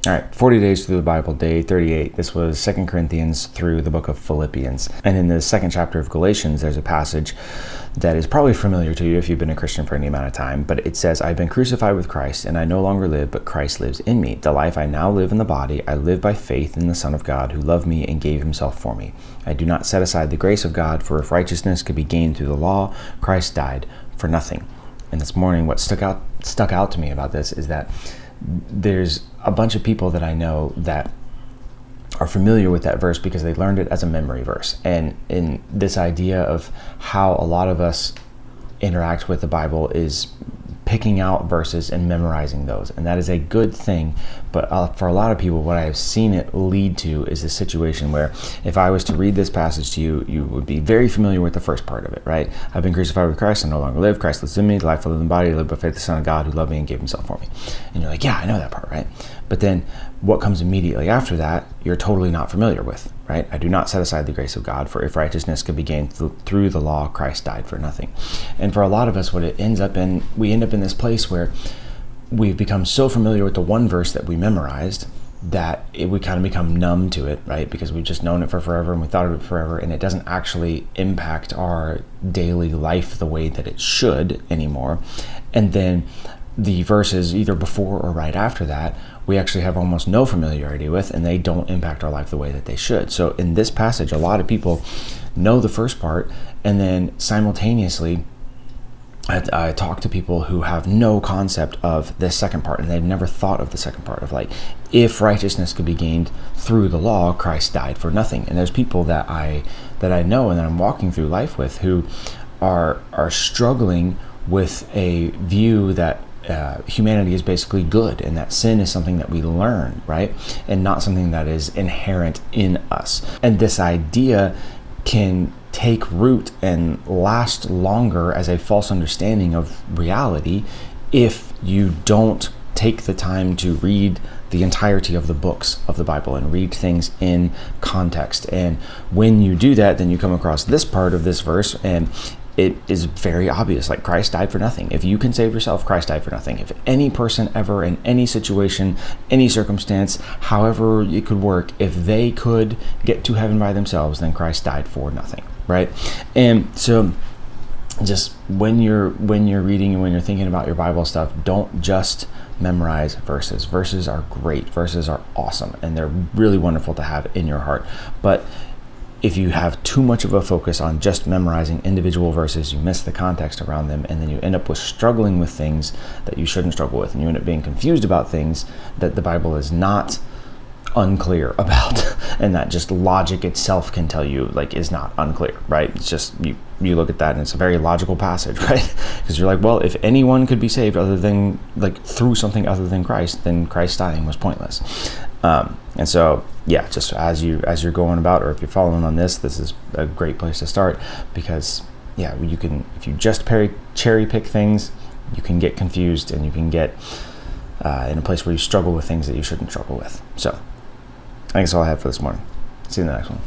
All right, 40 days through the Bible, day 38. This was 2 Corinthians through the book of Philippians. And in the second chapter of Galatians, there's a passage that is probably familiar to you if you've been a Christian for any amount of time, but it says, I've been crucified with Christ, and I no longer live, but Christ lives in me. The life I now live in the body, I live by faith in the Son of God, who loved me and gave himself for me. I do not set aside the grace of God, for if righteousness could be gained through the law, Christ died for nothing. And this morning, what stuck out to me about this is that there's a bunch of people that I know that are familiar with that verse because they learned it as a memory verse. And in this idea of how a lot of us interact with the Bible is picking out verses and memorizing those. And that is a good thing. But for a lot of people, what I have seen it lead to is a situation where if I was to read this passage to you, you would be very familiar with the first part of it, right? I've been crucified with Christ, I no longer live. Christ lives in me. The life I live in the body, I live by faith in the Son of God, who loved me and gave himself for me. And you're like, yeah, I know that part, right? But then what comes immediately after that, you're totally not familiar with, right? I do not set aside the grace of God, for if righteousness could be gained through the law, Christ died for nothing. And for a lot of us, what it ends up in, we end up in this place where we've become so familiar with the one verse that we memorized that we kind of become numb to it, right? Because we've just known it for forever and we thought of it forever, and it doesn't actually impact our daily life the way that it should anymore. And then the verses either before or right after that, we actually have almost no familiarity with, and they don't impact our life the way that they should. So in this passage, a lot of people know the first part, and then simultaneously I talk to people who have no concept of this second part, and they've never thought of the second part of like, if righteousness could be gained through the law, Christ died for nothing. And there's people that I know and that I'm walking through life with who are struggling with a view that humanity is basically good and that sin is something that we learn, right? And not something that is inherent in us. And this idea can take root and last longer as a false understanding of reality if you don't take the time to read the entirety of the books of the Bible and read things in context. And when you do that, then you come across this part of this verse and it is very obvious, like Christ died for nothing. If you can save yourself, Christ died for nothing. If any person ever in any situation, any circumstance, however it could work, if they could get to heaven by themselves, then Christ died for nothing, right? And so just when you're reading and when you're thinking about your Bible stuff, don't just memorize verses. Verses are great. Verses are awesome, and they're really wonderful to have in your heart. But if you have too much of a focus on just memorizing individual verses, you miss the context around them, and then you end up with struggling with things that you shouldn't struggle with, and you end up being confused about things that the Bible is not unclear about, and that just logic itself can tell you like is not unclear, right? It's just you look at that and it's a very logical passage, right? Because you're like, well, if anyone could be saved other than like through something other than Christ, then Christ dying was pointless. And so yeah, just as you're going about, or if you're following on this is a great place to start, because yeah, you can, if you just cherry pick things, you can get confused and you can get in a place where you struggle with things that you shouldn't struggle with. So I think that's all I have for this morning. See you in the next one.